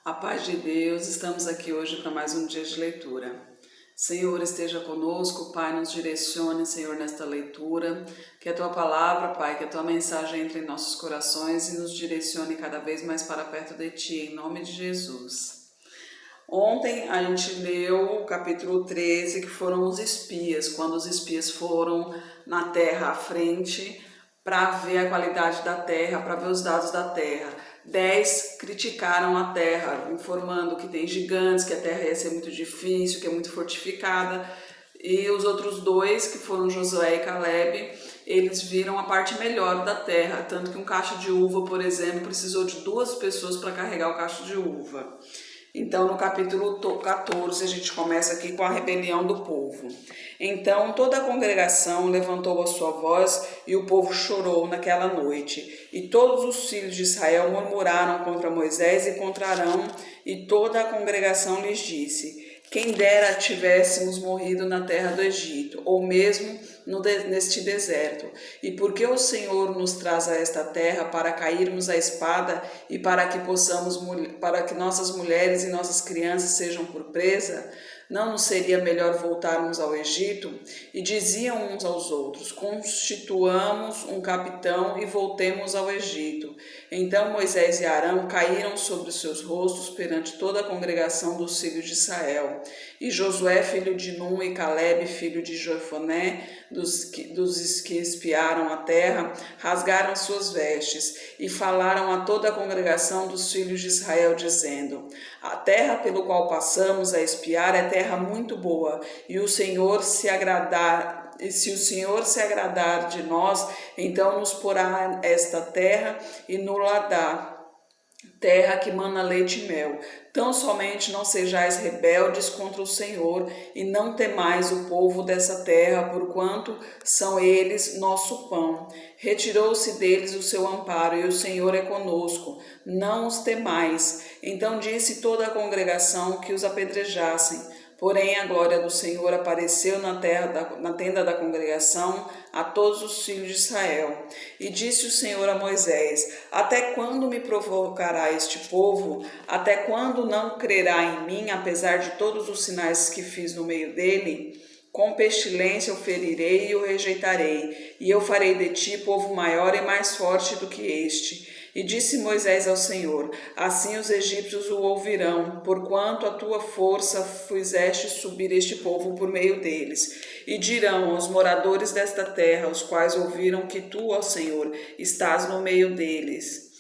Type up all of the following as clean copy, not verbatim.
A paz de Deus, estamos aqui hoje para mais um dia de leitura. Senhor, esteja conosco, Pai, nos direcione, Senhor, nesta leitura. Que a Tua palavra, Pai, que a Tua mensagem entre em nossos corações e nos direcione cada vez mais para perto de Ti, em nome de Jesus. Ontem a gente leu o capítulo 13, que foram os espias, quando os espias foram na terra à frente para ver a qualidade da terra, para ver os dados da terra. 10 criticaram a terra, informando que tem gigantes, que a terra ia ser muito difícil, que é muito fortificada. E os outros 2, que foram Josué e Caleb, eles viram a parte melhor da terra, tanto que um cacho de uva, por exemplo, precisou de 2 pessoas para carregar o cacho de uva. Então, no capítulo 14, a gente começa aqui com a rebelião do povo. Então, toda a congregação levantou a sua voz e o povo chorou naquela noite. E todos os filhos de Israel murmuraram contra Moisés e contra Arão, e toda a congregação lhes disse: quem dera tivéssemos morrido na terra do Egito, ou mesmo neste deserto. E porque o Senhor nos traz a esta terra para cairmos à espada e para que nossas mulheres e nossas crianças sejam por presa, não nos seria melhor voltarmos ao Egito? E diziam uns aos outros: constituamos um capitão e voltemos ao Egito. Então Moisés e Arão caíram sobre os seus rostos perante toda a congregação dos filhos de Israel. E Josué, filho de Num, e Caleb, filho de Jefoné, dos que espiaram a terra, rasgaram suas vestes e falaram a toda a congregação dos filhos de Israel, dizendo: a terra pelo qual passamos a espiar é terra muito boa, e se o Senhor se agradar de nós, então nos porá esta terra e nos-la dá, terra que mana leite e mel. Tão somente não sejais rebeldes contra o Senhor, e não temais o povo dessa terra, porquanto são eles nosso pão. Retirou-se deles o seu amparo, e o Senhor é conosco, não os temais. Então disse toda a congregação que os apedrejassem. Porém, a glória do Senhor apareceu na tenda da congregação a todos os filhos de Israel. E disse o Senhor a Moisés: até quando me provocará este povo? Até quando não crerá em mim, apesar de todos os sinais que fiz no meio dele? Com pestilência o ferirei e o rejeitarei, e eu farei de ti povo maior e mais forte do que este. E disse Moisés ao Senhor: assim os egípcios o ouvirão, porquanto a tua força fizeste subir este povo por meio deles. E dirão aos moradores desta terra, os quais ouviram que tu, ó Senhor, estás no meio deles,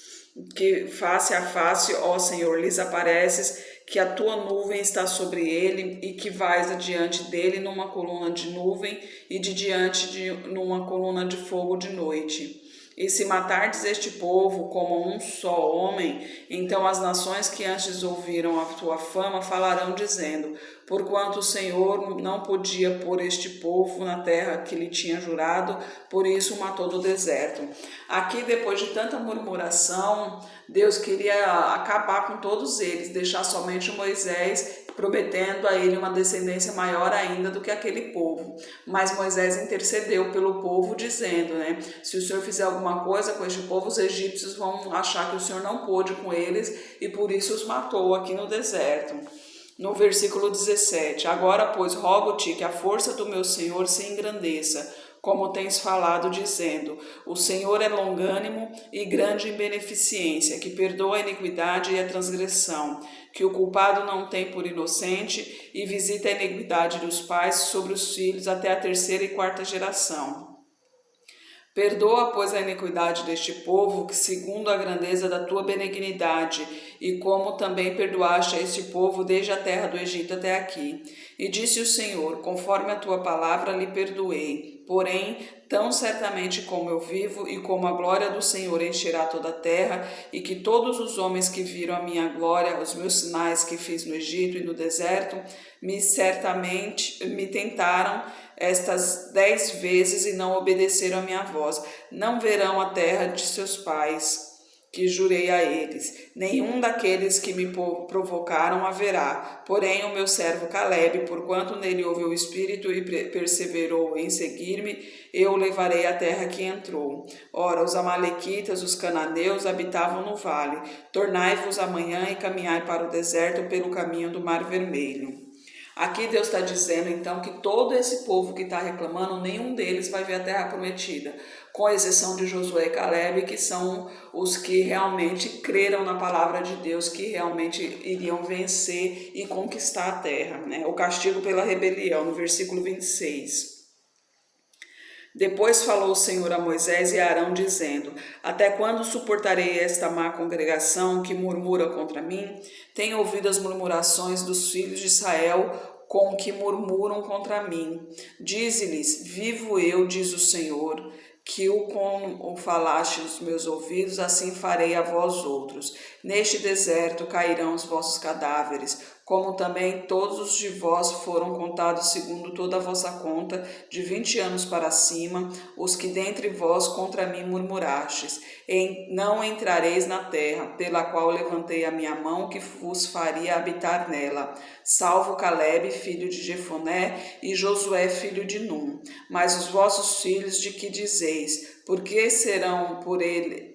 que face a face, ó Senhor, lhes apareces, que a tua nuvem está sobre ele e que vais adiante dele numa coluna de nuvem e numa coluna de fogo de noite. E se matardes este povo como um só homem, então as nações que antes ouviram a tua fama falarão, dizendo: porquanto o Senhor não podia pôr este povo na terra que lhe tinha jurado, por isso o matou do deserto. Aqui, depois de tanta murmuração, Deus queria acabar com todos eles, deixar somente Moisés, prometendo a ele uma descendência maior ainda do que aquele povo. Mas Moisés intercedeu pelo povo, dizendo, se o Senhor fizer alguma coisa com este povo, os egípcios vão achar que o Senhor não pôde com eles e por isso os matou aqui no deserto. No versículo 17: agora, pois, rogo-te que a força do meu Senhor se engrandeça, como tens falado, dizendo: o Senhor é longânimo e grande em beneficência, que perdoa a iniquidade e a transgressão, que o culpado não tem por inocente, e visita a iniquidade dos pais sobre os filhos até a 3ª e 4ª geração. Perdoa, pois, a iniquidade deste povo, que segundo a grandeza da tua benignidade, e como também perdoaste a este povo desde a terra do Egito até aqui. E disse o Senhor: conforme a tua palavra lhe perdoei. Porém, tão certamente como eu vivo, e como a glória do Senhor encherá toda a terra, e que todos os homens que viram a minha glória, os meus sinais que fiz no Egito e no deserto, me tentaram estas 10 vezes e não obedeceram a minha voz, não verão a terra de seus pais, que jurei a eles. Nenhum daqueles que me provocaram haverá. Porém, o meu servo Caleb, porquanto nele houve o Espírito e perseverou em seguir-me, eu o levarei à terra que entrou. Ora, os amalequitas, os cananeus, habitavam no vale. Tornai-vos amanhã e caminhai para o deserto pelo caminho do Mar Vermelho. Aqui Deus está dizendo então que todo esse povo que está reclamando, nenhum deles vai ver a terra prometida, com exceção de Josué e Caleb, que são os que realmente creram na palavra de Deus, que realmente iriam vencer e conquistar a terra, né? O castigo pela rebelião, no versículo 26. Depois falou o Senhor a Moisés e a Arão, dizendo: Até quando suportarei esta má congregação que murmura contra mim? Tenho ouvido as murmurações dos filhos de Israel com que murmuram contra mim. Dize-lhes: Vivo eu, diz o Senhor, que como falaste nos meus ouvidos, assim farei a vós outros. Neste deserto cairão os vossos cadáveres, como também todos os de vós foram contados segundo toda a vossa conta, de 20 anos para cima, os que dentre vós contra mim murmurastes. Não entrareis na terra, pela qual levantei a minha mão, que vos faria habitar nela, salvo Caleb, filho de Jefoné, e Josué, filho de Num. Mas os vossos filhos, de que dizeis, porque serão por ele...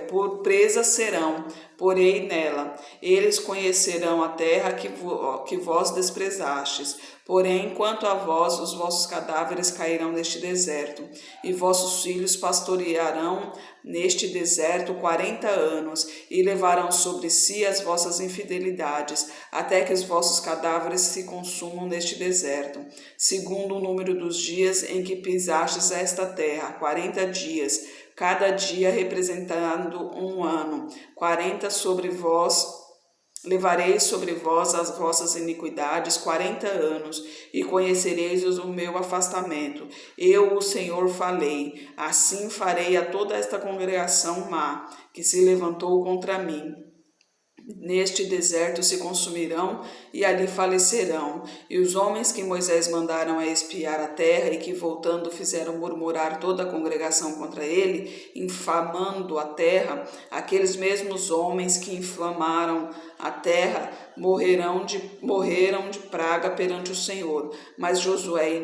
por presa serão, porém nela. Eles conhecerão a terra que vós desprezastes. Porém, quanto a vós, os vossos cadáveres cairão neste deserto, e vossos filhos pastorearão neste deserto 40 anos, e levarão sobre si as vossas infidelidades, até que os vossos cadáveres se consumam neste deserto, segundo o número dos dias em que pisastes esta terra, 40 dias, cada dia representando um ano. 40 sobre vós, levarei sobre vós as vossas iniquidades 40 anos, e conhecereis o meu afastamento. Eu, o Senhor, falei. Assim farei a toda esta congregação má, que se levantou contra mim. Neste deserto se consumirão e ali falecerão. E os homens que Moisés mandaram a espiar a terra e que voltando fizeram murmurar toda a congregação contra ele, infamando a terra, aqueles mesmos homens que inflamaram a terra morreram de praga perante o Senhor. Mas Josué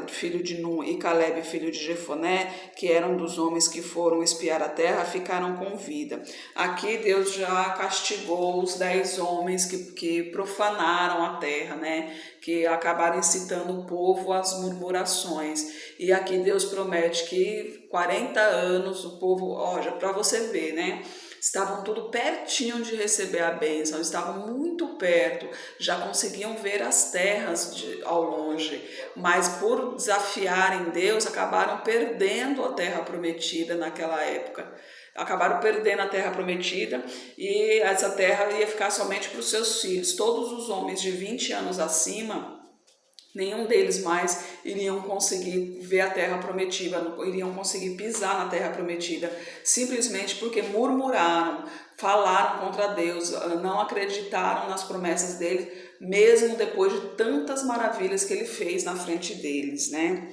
filho de Num, e Caleb, filho de Jefoné, que eram dos homens que foram espiar a terra, ficaram com vida. Aqui Deus já castigou os 10 homens que profanaram a terra, né? Que acabaram incitando o povo às murmurações. E aqui Deus promete que 40 anos o povo, olha, para você ver, né? Estavam tudo pertinho de receber a bênção, estavam muito perto, já conseguiam ver as terras ao longe, mas por desafiarem Deus, acabaram perdendo a terra prometida naquela época. Acabaram perdendo a terra prometida e essa terra ia ficar somente para os seus filhos. Todos os homens de 20 anos acima, nenhum deles mais iriam conseguir ver a terra prometida, não iriam conseguir pisar na terra prometida, simplesmente porque murmuraram, falaram contra Deus, não acreditaram nas promessas dele, mesmo depois de tantas maravilhas que ele fez na frente deles, né?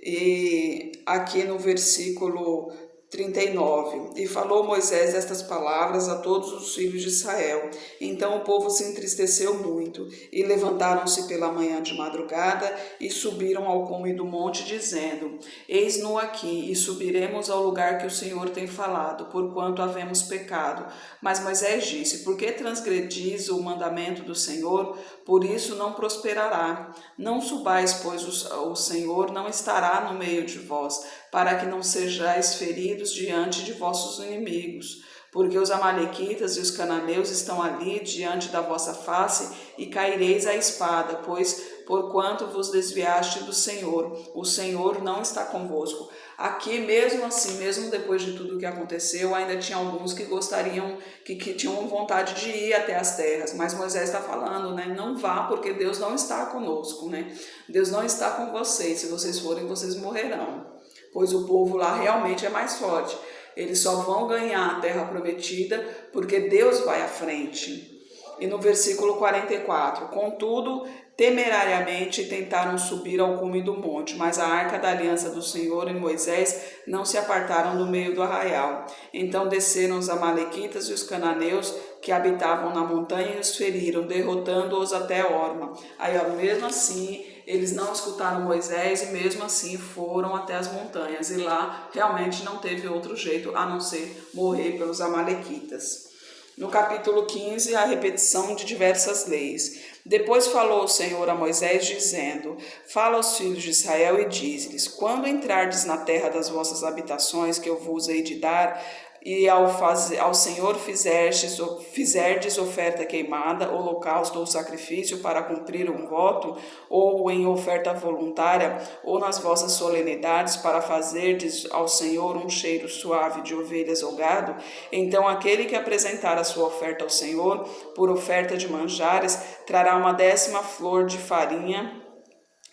E aqui no versículo 39, e falou Moisés estas palavras a todos os filhos de Israel. Então o povo se entristeceu muito, e levantaram-se pela manhã de madrugada, e subiram ao cume do monte, dizendo: Eis-no aqui, e subiremos ao lugar que o Senhor tem falado, porquanto havemos pecado. Mas Moisés disse: Por que transgredis o mandamento do Senhor? Por isso não prosperará. Não subais, pois o Senhor não estará no meio de vós, para que não sejais feridos diante de vossos inimigos. Porque os amalequitas e os cananeus estão ali diante da vossa face, e caireis à espada, pois porquanto vos desviaste do Senhor, o Senhor não está convosco. Aqui, mesmo assim, mesmo depois de tudo que aconteceu, ainda tinha alguns que gostariam, que tinham vontade de ir até as terras, mas Moisés está falando, né? Não vá, porque Deus não está conosco, né? Deus não está com vocês, se vocês forem, vocês morrerão, pois o povo lá realmente é mais forte. Eles só vão ganhar a terra prometida porque Deus vai à frente. E no versículo 44, contudo, temerariamente tentaram subir ao cume do monte, mas a arca da aliança do Senhor e Moisés não se apartaram do meio do arraial. Então desceram os amalequitas e os cananeus que habitavam na montanha e os feriram, derrotando-os até Horma. Aí, ó, mesmo assim, eles não escutaram Moisés e mesmo assim foram até as montanhas. E lá realmente não teve outro jeito a não ser morrer pelos amalequitas. No capítulo 15, a repetição de diversas leis. Depois falou o Senhor a Moisés, dizendo: Fala aos filhos de Israel e diz-lhes: Quando entrardes na terra das vossas habitações, que eu vos hei de dar, e ao Senhor fizerdes oferta queimada, holocausto ou sacrifício para cumprir um voto, ou em oferta voluntária, ou nas vossas solenidades para fazerdes ao Senhor um cheiro suave de ovelhas ou gado, então aquele que apresentar a sua oferta ao Senhor, por oferta de manjares, trará uma 10ª flor de farinha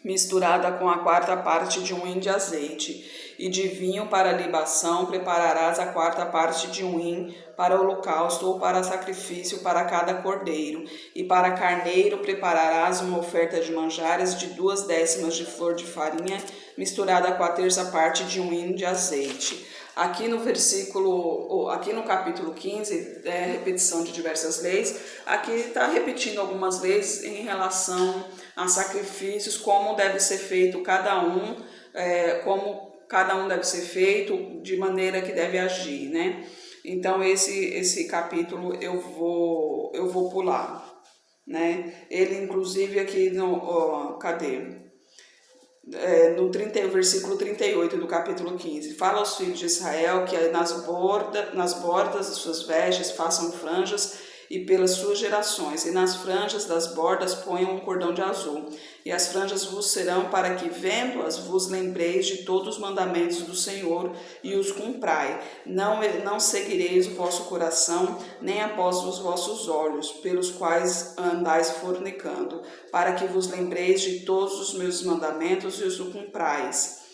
misturada com a 4ª parte de um hin de azeite, e de vinho para libação prepararás a 4ª parte de um hin para holocausto ou para sacrifício para cada cordeiro, e para carneiro prepararás uma oferta de manjares de 2/10 de flor de farinha misturada com a 1/3 parte de um hin de azeite. Aqui no capítulo 15, é repetição de diversas leis. Aqui está repetindo algumas leis em relação a sacrifícios, como deve ser feito cada um, como cada um deve ser feito, de maneira que deve agir, né? Então esse capítulo eu vou pular, né? Ele inclusive aqui no no versículo 38 do capítulo 15, fala aos filhos de Israel que nas bordas de suas vestes façam franjas e pelas suas gerações, e nas franjas das bordas ponham um cordão de azul, e as franjas vos serão para que, vendo-as, vos lembreis de todos os mandamentos do Senhor e os cumprai. Não seguireis o vosso coração, nem após os vossos olhos, pelos quais andais fornicando, para que vos lembreis de todos os meus mandamentos e os cumprais.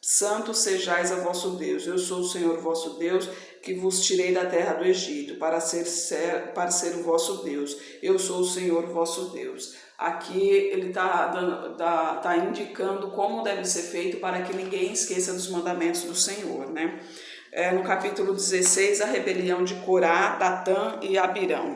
Santos sejais a vosso Deus. Eu sou o Senhor vosso Deus, que vos tirei da terra do Egito, para ser o vosso Deus. Eu sou o Senhor vosso Deus. Aqui ele tá indicando como deve ser feito para que ninguém esqueça dos mandamentos do Senhor, né? No capítulo 16, a rebelião de Corá, Datã e Abirão.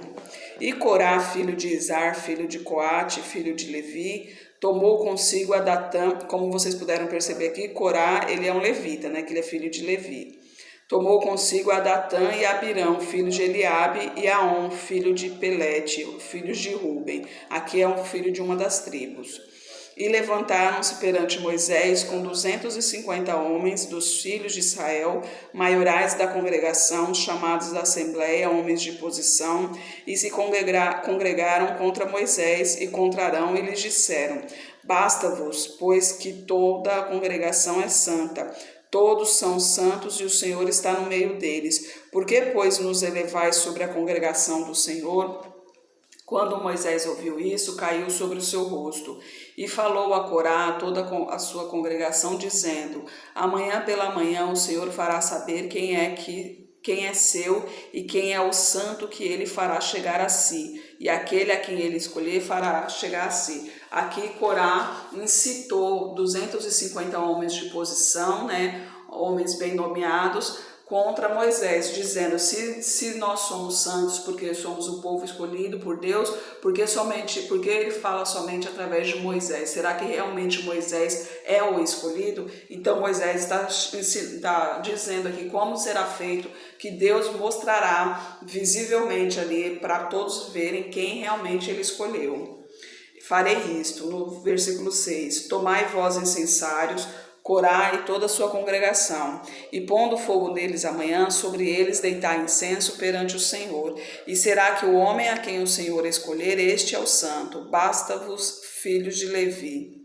E Corá, filho de Izar, filho de Coate, filho de Levi, tomou consigo a Datã. Como vocês puderam perceber aqui, Corá, ele é um levita, né, que ele é filho de Levi. Tomou consigo a Datã e Abirão, filho de Eliabe, e Aon, filho de Pelete, filhos de Ruben. Aqui é um filho de uma das tribos. E levantaram-se perante Moisés com 250 homens dos filhos de Israel, maiorais da congregação, chamados da assembleia, homens de posição, e se congregaram contra Moisés e contra Arão, e lhes disseram: Basta-vos, pois que toda a congregação é santa. Todos são santos e o Senhor está no meio deles. Por que, pois, nos elevais sobre a congregação do Senhor? Quando Moisés ouviu isso, caiu sobre o seu rosto e falou a Corá, a toda a sua congregação, dizendo: Amanhã pela manhã o Senhor fará saber quem é seu e quem é o santo que ele fará chegar a si, e aquele a quem ele escolher fará chegar a si. Aqui Corá incitou 250 homens de posição, né, homens bem nomeados, contra Moisés, dizendo: se nós somos santos porque somos o povo escolhido por Deus, porque ele fala somente através de Moisés? Será que realmente Moisés é o escolhido? Então Moisés está dizendo aqui como será feito, que Deus mostrará visivelmente ali para todos verem quem realmente ele escolheu. Farei isto, no versículo 6, tomai vós incensários, Corá e toda a sua congregação, e pondo fogo neles amanhã, sobre eles deitai incenso perante o Senhor. E será que o homem a quem o Senhor escolher, este é o santo. Basta-vos, filhos de Levi.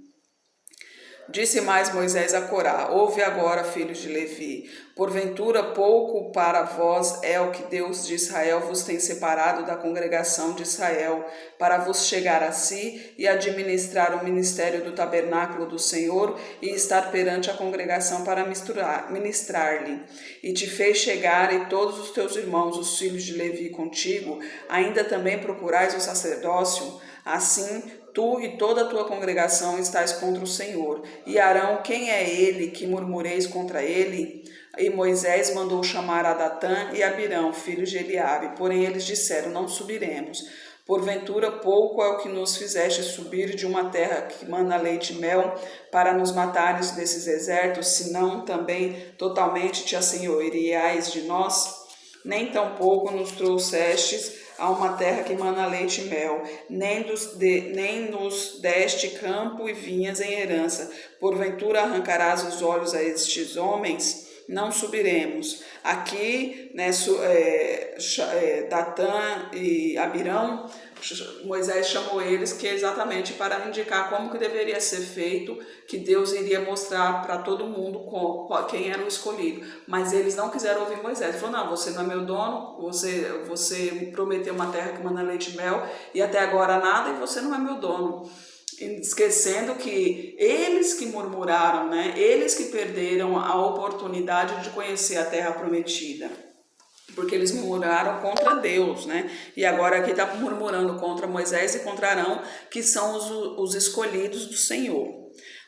Disse mais Moisés a Corá: Ouve agora, filhos de Levi, porventura pouco para vós é o que Deus de Israel vos tem separado da congregação de Israel, para vos chegar a si e administrar o ministério do tabernáculo do Senhor e estar perante a congregação para ministrar-lhe. E te fez chegar e todos os teus irmãos, os filhos de Levi contigo, ainda também procurais o sacerdócio? Assim, tu e toda a tua congregação estáis contra o Senhor. E Arão, quem é ele que murmureis contra ele? E Moisés mandou chamar a Datã e Abirão, filhos de Eliabe. Porém eles disseram: Não subiremos. Porventura pouco é o que nos fizeste subir de uma terra que mana leite e mel, para nos matares desses desertos, senão também totalmente te assenhoreais de nós? Nem tampouco nos trouxestes a uma terra que mana leite e mel, nem nos deste campo e vinhas em herança. Porventura arrancarás os olhos a estes homens? Não subiremos. Aqui, né, Datã e Abirão, Moisés chamou eles que é exatamente para indicar como que deveria ser feito, que Deus iria mostrar para todo mundo quem era o escolhido. Mas eles não quiseram ouvir Moisés. Ele falou: não, você não é meu dono, você me prometeu uma terra que manda leite e mel e até agora nada, e você não é meu dono. Esquecendo que eles que murmuraram, né? Eles que perderam a oportunidade de conhecer a terra prometida, porque eles murmuraram contra Deus, né? E agora aqui está murmurando contra Moisés e contra Arão, que são os escolhidos do Senhor.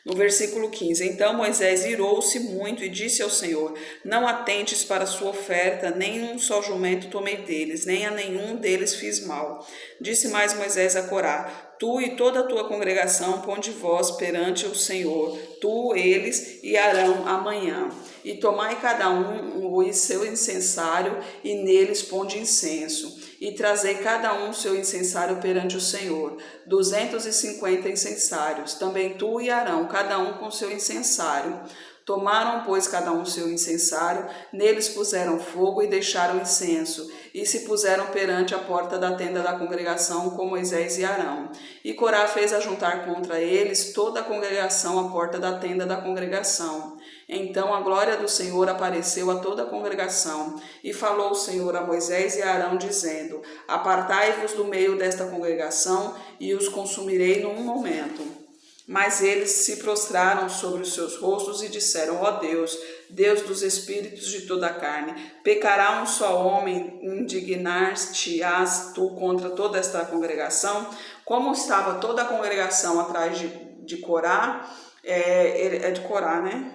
No versículo 15, então Moisés irou-se muito e disse ao Senhor: Não atentes para a sua oferta, nem um só jumento tomei deles, nem a nenhum deles fiz mal. Disse mais Moisés a Corá: Tu e toda a tua congregação ponde vós perante o Senhor, tu, eles e Arão amanhã. E tomai cada um o seu incensário, e neles ponde incenso. E trazei cada um o seu incensário perante o Senhor, 250 incensários, também tu e Arão, cada um com seu incensário. Tomaram, pois, cada um seu incensário, neles puseram fogo e deixaram incenso, e se puseram perante a porta da tenda da congregação com Moisés e Arão. E Corá fez ajuntar contra eles toda a congregação à porta da tenda da congregação. Então a glória do Senhor apareceu a toda a congregação, e falou o Senhor a Moisés e a Arão, dizendo: Apartai-vos do meio desta congregação, e os consumirei num momento. Mas eles se prostraram sobre os seus rostos e disseram: Ó Deus, Deus dos espíritos de toda a carne, pecará um só homem, indignar-te-ás tu contra toda esta congregação? Como estava toda a congregação atrás de Corá, é de Corá, né?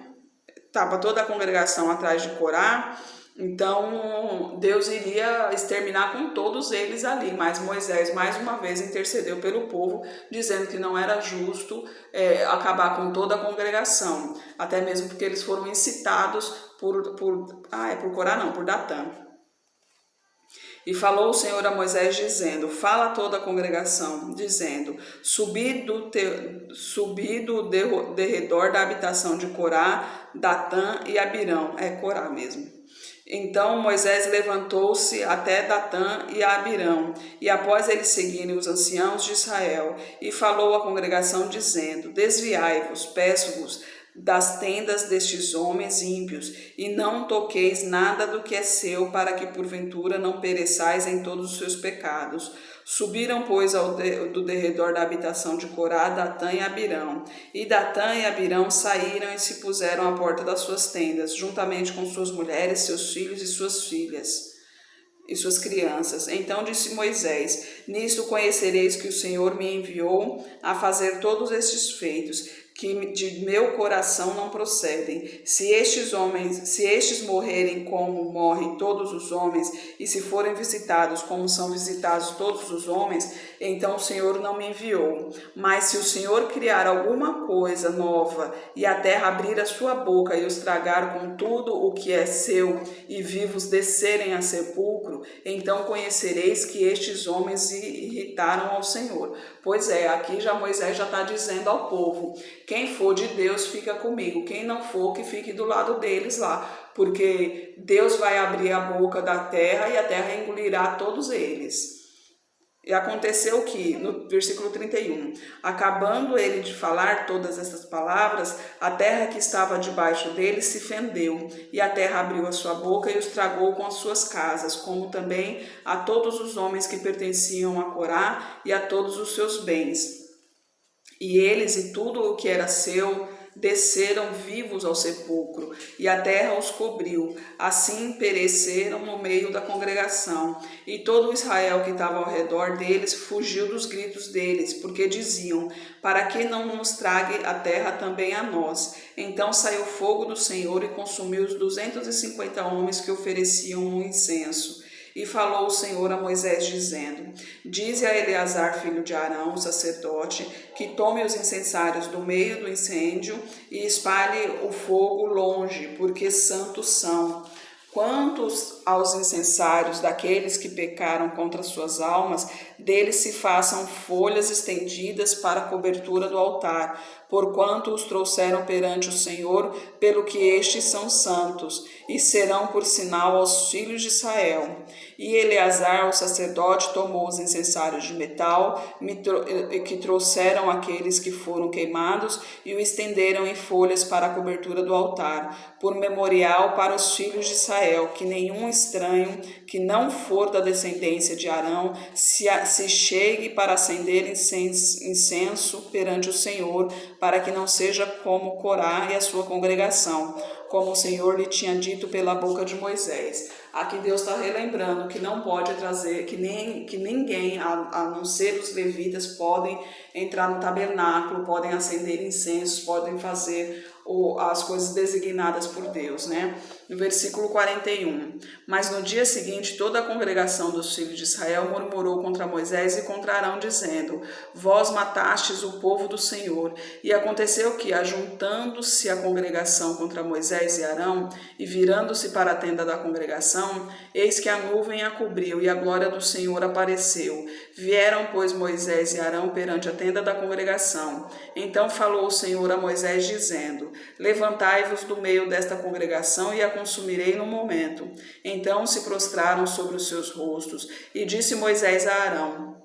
Estava toda a congregação atrás de Corá, então Deus iria exterminar com todos eles ali, mas Moisés mais uma vez intercedeu pelo povo, dizendo que não era justo acabar com toda a congregação, até mesmo porque eles foram incitados por Corá não, por Datã. E falou o Senhor a Moisés, dizendo: Fala a toda a congregação, dizendo: Subi do derredor da habitação de Corá, Datã e Abirão. É Corá mesmo. Então Moisés levantou-se até Datã e Abirão, e após eles seguirem os anciãos de Israel, e falou à congregação, dizendo: Desviai-vos, peço-vos, das tendas destes homens ímpios, e não toqueis nada do que é seu, para que porventura não pereçais em todos os seus pecados. Subiram, pois, do derredor da habitação de Corá, Datã e Abirão. E Datã e Abirão saíram e se puseram à porta das suas tendas, juntamente com suas mulheres, seus filhos e suas filhas e suas crianças. Então disse Moisés: Nisto conhecereis que o Senhor me enviou a fazer todos estes feitos, que de meu coração não procedem. Se estes morrerem como morrem todos os homens, e se forem visitados como são visitados todos os homens, então o Senhor não me enviou. Mas se o Senhor criar alguma coisa nova, e a terra abrir a sua boca e os tragar com tudo o que é seu, e vivos descerem a sepulcro, então conhecereis que estes homens irritaram ao Senhor. Pois é, aqui já Moisés já está dizendo ao povo: quem for de Deus fica comigo, quem não for que fique do lado deles lá, porque Deus vai abrir a boca da terra e a terra engolirá todos eles. E aconteceu que, no versículo 31, acabando ele de falar todas essas palavras, a terra que estava debaixo dele se fendeu, e a terra abriu a sua boca e os tragou com as suas casas, como também a todos os homens que pertenciam a Corá e a todos os seus bens. E eles e tudo o que era seu desceram vivos ao sepulcro, e a terra os cobriu. Assim pereceram no meio da congregação. E todo Israel que estava ao redor deles fugiu dos gritos deles, porque diziam: para que não nos trague a terra também a nós? Então saiu fogo do Senhor e consumiu os 250 homens que ofereciam um incenso. E falou o Senhor a Moisés, dizendo: dize a Eleazar, filho de Arão, o sacerdote, que tome os incensários do meio do incêndio e espalhe o fogo longe, porque santos são. Quantos aos incensários daqueles que pecaram contra suas almas, deles se façam folhas estendidas para a cobertura do altar, porquanto os trouxeram perante o Senhor, pelo que estes são santos, e serão por sinal aos filhos de Israel. E Eleazar, o sacerdote, tomou os incensários de metal que trouxeram aqueles que foram queimados e o estenderam em folhas para a cobertura do altar, por memorial para os filhos de Israel, que nenhum estranho que não for da descendência de Arão se chegue para acender incenso perante o Senhor, para que não seja como Corá e a sua congregação, como o Senhor lhe tinha dito pela boca de Moisés. Aqui Deus está relembrando que não pode trazer, que ninguém, a não ser os levitas, podem entrar no tabernáculo, podem acender incensos, podem fazer as coisas designadas por Deus, né? No versículo 41, mas no dia seguinte toda a congregação dos filhos de Israel murmurou contra Moisés e contra Arão, dizendo: vós matastes o povo do Senhor. E aconteceu que, ajuntando-se a congregação contra Moisés e Arão, e virando-se para a tenda da congregação, eis que a nuvem a cobriu e a glória do Senhor apareceu. Vieram, pois, Moisés e Arão perante a tenda da congregação. Então falou o Senhor a Moisés, dizendo: levantai-vos do meio desta congregação e a consumirei no momento. Então se prostraram sobre os seus rostos. E disse Moisés a Arão: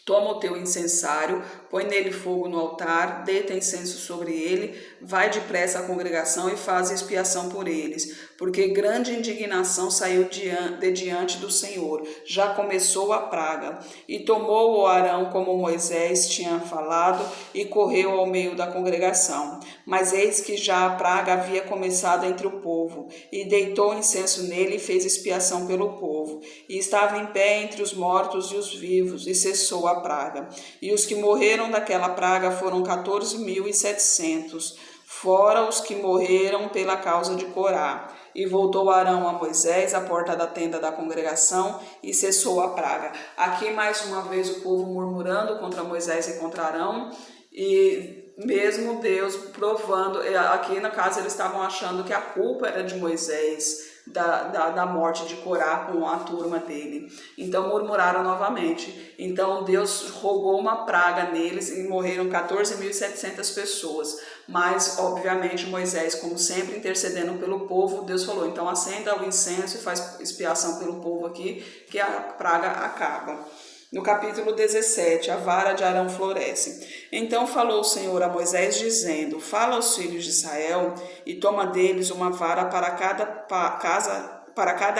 toma o teu incensário, põe nele fogo no altar, deita incenso sobre ele, vai depressa à congregação e faz expiação por eles, porque grande indignação saiu de diante do Senhor, já começou a praga. E tomou o Arão como Moisés tinha falado e correu ao meio da congregação. Mas eis que já a praga havia começado entre o povo, e deitou incenso nele e fez expiação pelo povo. E estava em pé entre os mortos e os vivos, e cessou a praga. E os que morreram daquela praga foram 14.700, fora os que morreram pela causa de Corá. E voltou Arão a Moisés à porta da tenda da congregação e cessou a praga. Aqui mais uma vez o povo murmurando contra Moisés e contra Arão, e mesmo Deus provando, aqui no caso eles estavam achando que a culpa era de Moisés, da morte de Corá com a turma dele. Então murmuraram novamente. Então Deus rogou uma praga neles e morreram 14.700 pessoas. Mas obviamente Moisés, como sempre intercedendo pelo povo, Deus falou: então acenda o incenso e faz expiação pelo povo aqui, que a praga acaba. No capítulo 17, a vara de Arão floresce. Então falou o Senhor a Moisés, dizendo: fala aos filhos de Israel e toma deles uma vara para cada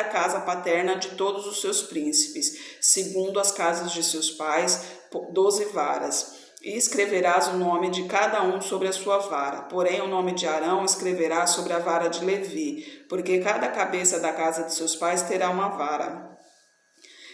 casa paterna de todos os seus príncipes, segundo as casas de seus pais, 12 varas. E escreverás o nome de cada um sobre a sua vara. Porém, o nome de Arão escreverás sobre a vara de Levi, porque cada cabeça da casa de seus pais terá uma vara.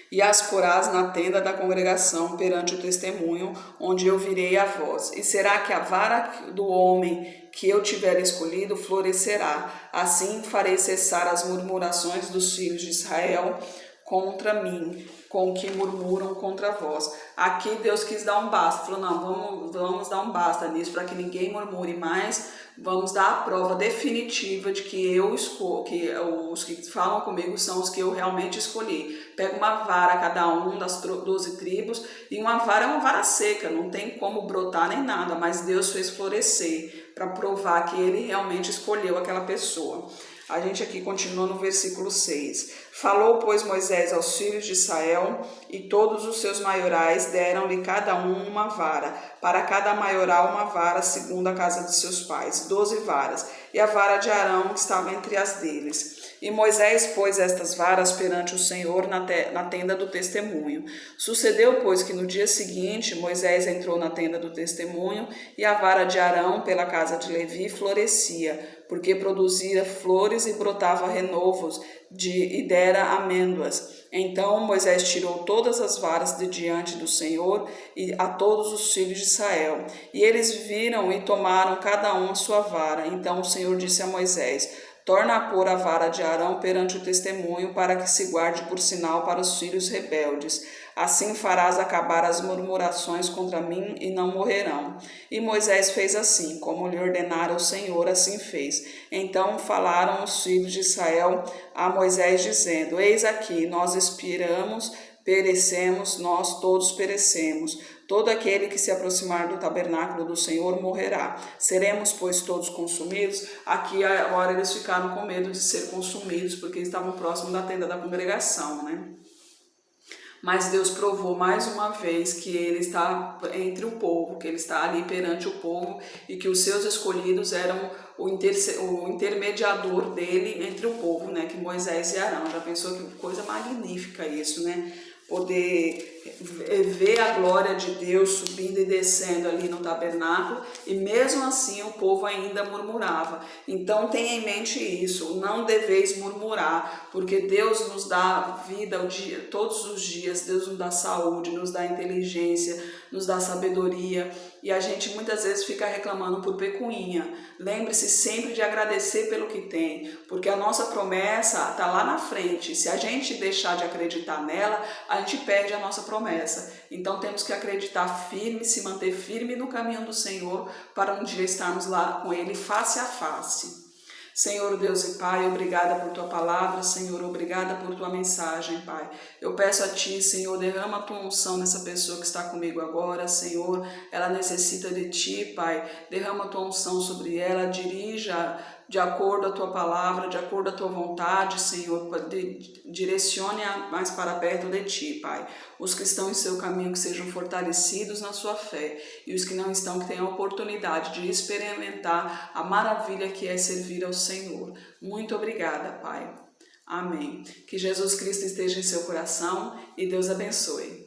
E as porás na tenda da congregação perante o testemunho, onde eu virei a voz. E será que a vara do homem que eu tiver escolhido florescerá. Assim farei cessar as murmurações dos filhos de Israel contra mim, com que murmuram contra vós. Aqui Deus quis dar um basta, falou: não, vamos dar um basta nisso, para que ninguém murmure mais. Vamos dar a prova definitiva de que eu escolho, que os que falam comigo são os que eu realmente escolhi. Pega uma vara cada um das 12 tribos, e uma vara é uma vara seca, não tem como brotar nem nada, mas Deus fez florescer para provar que ele realmente escolheu aquela pessoa. A gente aqui continua no versículo 6. Falou, pois, Moisés aos filhos de Israel, e todos os seus maiorais deram-lhe cada um uma vara, para cada maioral uma vara, segundo a casa de seus pais, 12 varas, e a vara de Arão estava entre as deles. E Moisés pôs estas varas perante o Senhor na tenda do testemunho. Sucedeu, pois, que no dia seguinte Moisés entrou na tenda do testemunho, e a vara de Arão pela casa de Levi florescia, porque produzia flores e brotava renovos, e dera amêndoas. Então Moisés tirou todas as varas de diante do Senhor e a todos os filhos de Israel. E eles viram e tomaram cada um a sua vara. Então o Senhor disse a Moisés: torna a pôr a vara de Arão perante o testemunho, para que se guarde por sinal para os filhos rebeldes. Assim farás acabar as murmurações contra mim, e não morrerão. E Moisés fez assim, como lhe ordenara o Senhor, assim fez. Então falaram os filhos de Israel a Moisés, dizendo: eis aqui, nós expiramos, perecemos, nós todos perecemos. Todo aquele que se aproximar do tabernáculo do Senhor morrerá. Seremos, pois, todos consumidos? Aqui agora eles ficaram com medo de ser consumidos, porque estavam próximos da tenda da congregação, né? Mas Deus provou mais uma vez que Ele está entre o povo, que Ele está ali perante o povo, e que os seus escolhidos eram o intermediador dele entre o povo, né? Que Moisés e Arão. Já pensou que coisa magnífica isso, né? Poder ver a glória de Deus subindo e descendo ali no tabernáculo, e mesmo assim o povo ainda murmurava. Então tenha em mente isso, não deveis murmurar, porque Deus nos dá vida todos os dias. Deus nos dá saúde, nos dá inteligência, nos dá sabedoria, e a gente muitas vezes fica reclamando por pecuinha. Lembre-se sempre de agradecer pelo que tem, porque a nossa promessa está lá na frente. Se a gente deixar de acreditar nela, a gente perde a nossa promessa. Então temos que acreditar firme, se manter firme no caminho do Senhor, para um dia estarmos lá com Ele face a face. Senhor Deus e Pai, obrigada por Tua palavra, Senhor, obrigada por Tua mensagem, Pai. Eu peço a Ti, Senhor, derrama a Tua unção nessa pessoa que está comigo agora, Senhor. Ela necessita de Ti, Pai. Derrama a Tua unção sobre ela, dirija de acordo à Tua palavra, de acordo à Tua vontade, Senhor. Direcione-a mais para perto de Ti, Pai. Os que estão em seu caminho, que sejam fortalecidos na sua fé, e os que não estão, que tenham a oportunidade de experimentar a maravilha que é servir ao Senhor. Muito obrigada, Pai. Amém. Que Jesus Cristo esteja em seu coração, e Deus abençoe.